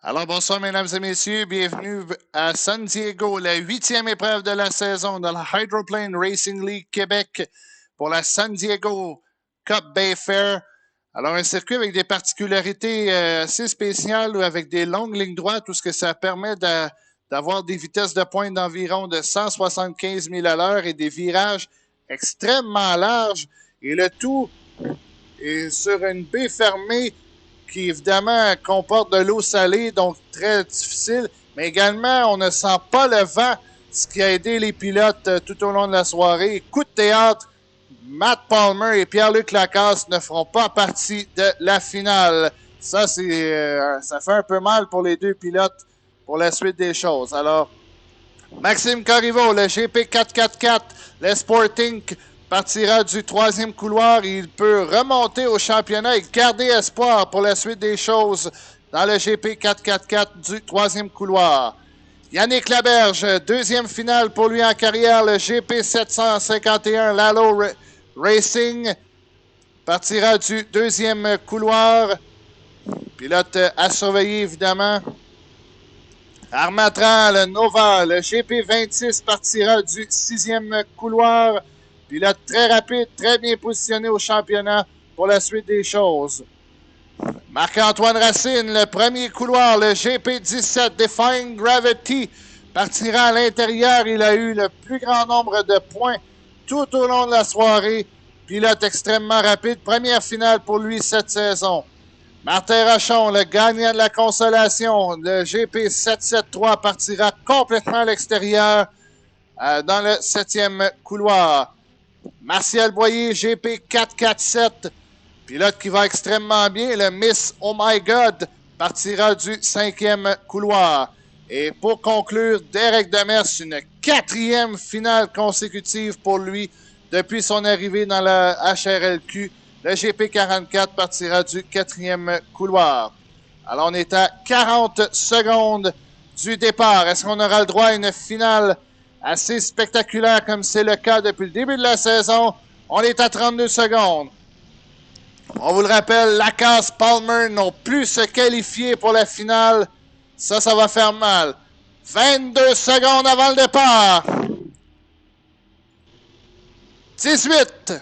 Alors, bonsoir, mesdames et messieurs. Bienvenue à San Diego, la 8e épreuve de la saison de la Hydroplane Racing League Québec pour la San Diego Cup Bay Fair. Alors, un circuit avec des particularités assez spéciales, avec des longues lignes droites, tout ce que ça permet d'avoir des vitesses de pointe d'environ de 175 000 à l'heure et des virages extrêmement larges. Et le tout est sur une baie fermée qui, évidemment, comporte de l'eau salée, donc très difficile. Mais également, on ne sent pas le vent, ce qui a aidé les pilotes tout au long de la soirée. Coup de théâtre, Matt Palmer et Pierre-Luc Lacasse ne feront pas partie de la finale. Ça fait un peu mal pour les deux pilotes pour la suite des choses. Alors, Maxime Corriveau, le GP 444, le Sporting partira du troisième couloir. Il peut remonter au championnat et garder espoir pour la suite des choses dans le GP 444 du troisième couloir. Yannick Laberge, deuxième finale pour lui en carrière, le GP 751 Lalo Racing partira du deuxième couloir. Pilote à surveiller, évidemment. Armatran, le Nova, le GP26 partira du sixième couloir. Pilote très rapide, très bien positionné au championnat pour la suite des choses. Marc-Antoine Racine, le premier couloir, le GP17 Defying Gravity, partira à l'intérieur. Il a eu le plus grand nombre de points tout au long de la soirée. Pilote extrêmement rapide. Première finale pour lui cette saison. Martin Rochon, le gagnant de la consolation, le GP 773 partira complètement à l'extérieur dans le septième couloir. Martial Boyer, GP 447, pilote qui va extrêmement bien, le Miss Oh My God partira du cinquième couloir. Et pour conclure, Derek Demers, une quatrième finale consécutive pour lui depuis son arrivée dans la HRLQ. Le GP44 partira du quatrième couloir. Alors, on est à 40 secondes du départ. Est-ce qu'on aura le droit à une finale assez spectaculaire comme c'est le cas depuis le début de la saison? On est à 32 secondes. On vous le rappelle, Lacasse, Palmer n'ont plus se qualifié pour la finale. Ça va faire mal. 22 secondes avant le départ. 18.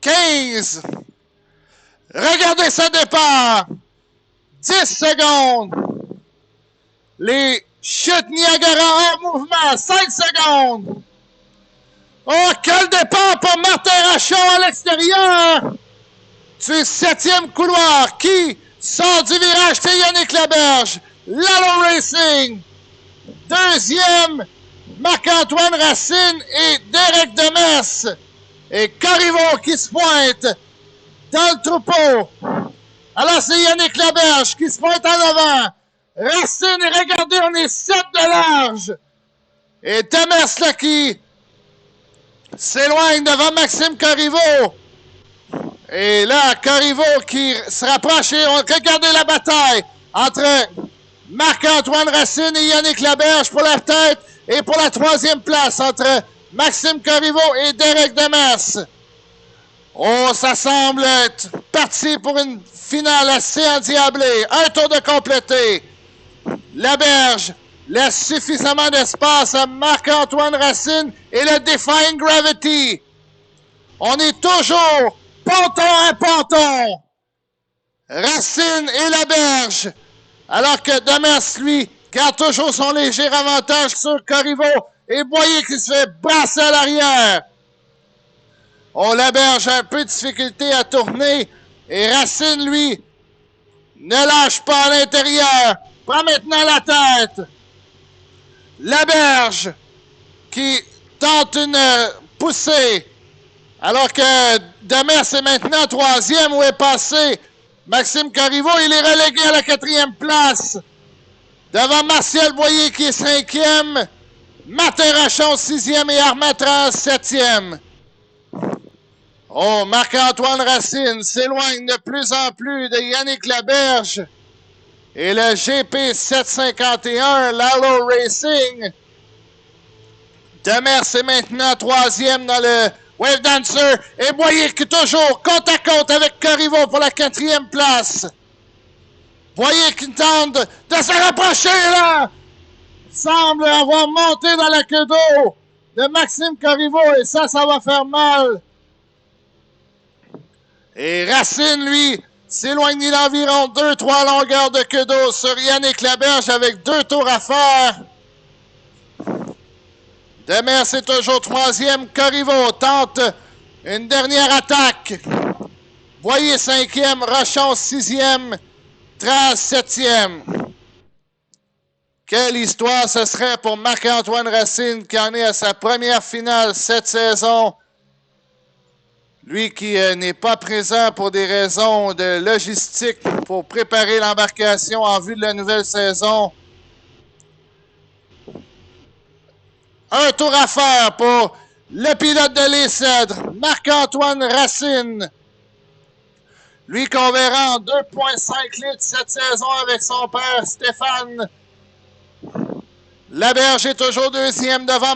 15. Regardez ce départ. 10 secondes. Les chutes Niagara en mouvement. 5 secondes. Oh, quel départ pour Martin Rochon à l'extérieur. Du septième couloir. Qui sort du virage? C'est Yannick Laberge. Lalo Racing. Deuxième, Marc-Antoine Racine et Derek Demers. Et Corriveau qui se pointe dans le troupeau. Alors, c'est Yannick Laberge qui se pointe en avant. Racine, et regardez, on est 7 de large. Et Demers là qui s'éloigne devant Maxime Corriveau. Et là, Corriveau qui se rapproche et regardez la bataille entre Marc-Antoine Racine et Yannick Laberge pour la tête et pour la troisième place entre Maxime Corriveau et Derek Demers. Oh, ça semble être parti pour une finale assez endiablée. Un tour de complété. Laberge laisse suffisamment d'espace à Marc-Antoine Racine et le Defying Gravity. On est toujours ponton à ponton. Racine et Laberge. Alors que Demers, lui, garde toujours son léger avantage sur Corriveau. Et Boyer qui se fait brasser à l'arrière. On Laberge a un peu de difficulté à tourner. Et Racine, lui, ne lâche pas à l'intérieur. Prend maintenant la tête. Laberge qui tente une poussée. Alors que Demers est maintenant troisième. Où est passé Maxime Corriveau? Il est relégué à la quatrième place. Devant Martial Boyer qui est cinquième. Martin Rochon, sixième, et Armatran, septième. Oh, Marc-Antoine Racine s'éloigne de plus en plus de Yannick Laberge. Et le GP 751, Lalo Racing. Demers est maintenant troisième dans le Wave Dancer. Et Boyer qui est toujours côte à côte avec Corriveau pour la quatrième place. Voyez qu'il tente de se rapprocher là. Semble avoir monté dans la queue d'eau de Maxime Corriveau et ça va faire mal. Et Racine, lui, s'éloigne d'environ 2-3 longueurs de queue d'eau sur Yannick Laberge avec 2 tours à faire. Demers, c'est toujours 3e. Corriveau tente une dernière attaque. Voyez 5e, Rochon 6e, Traz 7e. Quelle histoire ce serait pour Marc-Antoine Racine qui en est à sa première finale cette saison. Lui qui n'est pas présent pour des raisons de logistique pour préparer l'embarcation en vue de la nouvelle saison. Un tour à faire pour le pilote de Les Cèdres, Marc-Antoine Racine. Lui qu'on verra en 2,5 litres cette saison avec son père Stéphane. Laberge est toujours 2e devant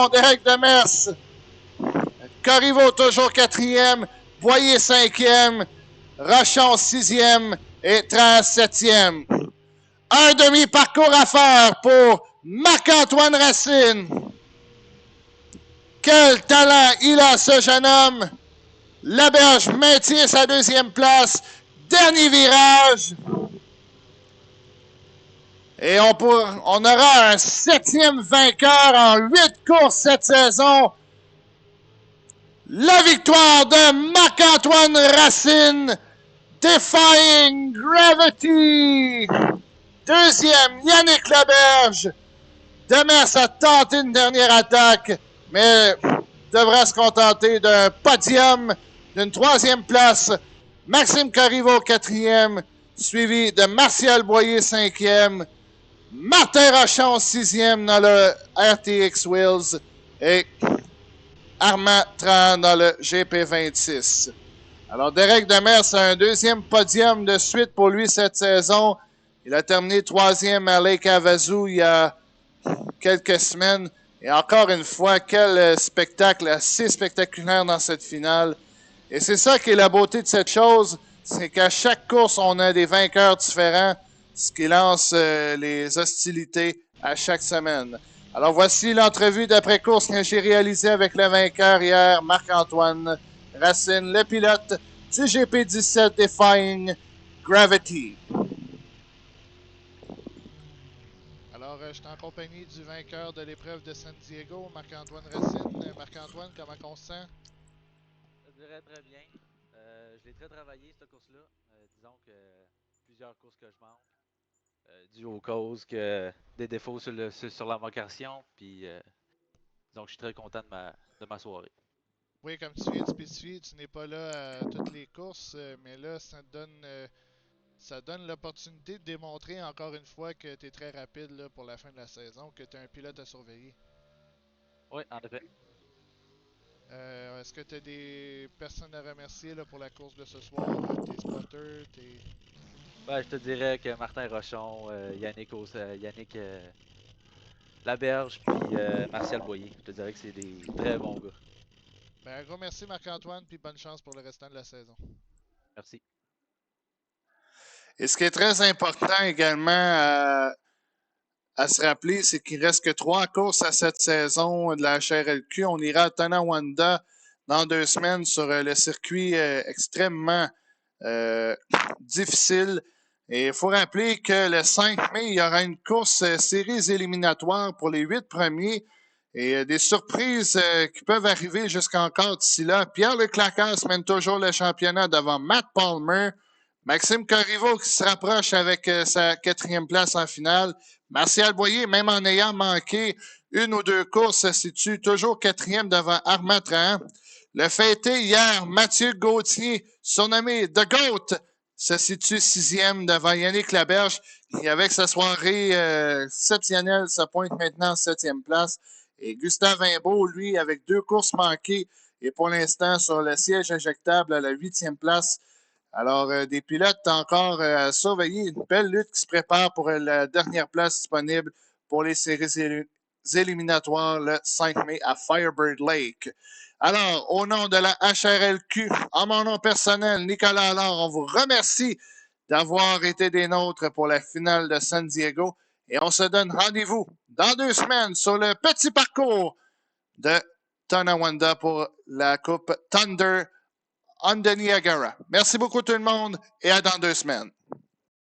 Derek Demers. Corriveau toujours 4e. Boyer 5e. Rochon 6e et Traz 7e. Un demi-parcours à faire pour Marc-Antoine Racine. Quel talent il a, ce jeune homme. Laberge maintient sa 2e place. Dernier virage. Et on aura un 7e vainqueur en 8 courses cette saison. La victoire de Marc-Antoine Racine, Defying Gravity. 2e, Yannick Laberge. Demers a tenté une dernière attaque, mais devra se contenter d'un podium, d'une 3e place. Maxime Corriveau, 4e, suivi de Martial Boyer, 5e. Martin Rochon, 6e dans le RTX Wheels et Armand Tran dans le GP26. Alors, Derek Demers a un 2e podium de suite pour lui cette saison. Il a terminé 3e à Lake Havasu il y a quelques semaines. Et encore une fois, quel spectacle assez spectaculaire dans cette finale. Et c'est ça qui est la beauté de cette chose, c'est qu'à chaque course, on a des vainqueurs différents, ce qui lance les hostilités à chaque semaine. Alors voici l'entrevue d'après-course que j'ai réalisée avec le vainqueur hier, Marc-Antoine Racine, le pilote du GP17 Defying Gravity. Alors, je suis en compagnie du vainqueur de l'épreuve de San Diego, Marc-Antoine Racine. Marc-Antoine, comment on se sent? Je dirais très bien. Je l'ai très travaillé, cette course-là. Disons que plusieurs courses que je manque, dû aux causes que des défauts sur l'embarcation. Puis, donc, je suis très content de ma soirée. Oui, comme tu viens de spécifier, tu n'es pas là à toutes les courses, mais là, ça donne l'opportunité de démontrer encore une fois que tu es très rapide là, pour la fin de la saison, que tu es un pilote à surveiller. Oui, en effet. Est-ce que tu as des personnes à remercier là, pour la course de ce soir? Tes spotters, tes... Ben, je te dirais que Martin Rochon, Yannick Laberge, puis Martial Boyer. Je te dirais que c'est des très bons gars. Ben, un gros merci Marc-Antoine, puis bonne chance pour le restant de la saison. Merci. Et ce qui est très important également à se rappeler, c'est qu'il ne reste que 3 courses à cette saison de la HRLQ. On ira à Tonawanda dans 2 semaines sur le circuit extrêmement difficile. Et il faut rappeler que le 5 mai, il y aura une course séries éliminatoires pour les 8 premiers. Et des surprises qui peuvent arriver jusqu'encore d'ici là. Pierre-Luc Lacasse mène toujours le championnat devant Matt Palmer. Maxime Corriveau qui se rapproche avec sa 4e place en finale. Martial Boyer, même en ayant manqué 1 ou 2 courses, se situe toujours 4e devant Armand Trahan. Le fêté hier, Mathieu Gauthier, surnommé The Goat, se situe 6e devant Yannick Laberge, qui avec sa soirée exceptionnelle se pointe maintenant en 7e place. Et Gustave Imbeau, lui, avec 2 courses manquées, est pour l'instant sur le siège éjectable à la 8e place. Alors, des pilotes encore à surveiller. Une belle lutte qui se prépare pour la dernière place disponible pour les séries éliminatoires le 5 mai à Firebird Lake. Alors, au nom de la HRLQ, en mon nom personnel, Nicolas Allard, on vous remercie d'avoir été des nôtres pour la finale de San Diego. Et on se donne rendez-vous dans 2 semaines sur le petit parcours de Tonawanda pour la Coupe Thunder on the Niagara. Merci beaucoup tout le monde et à dans 2 semaines.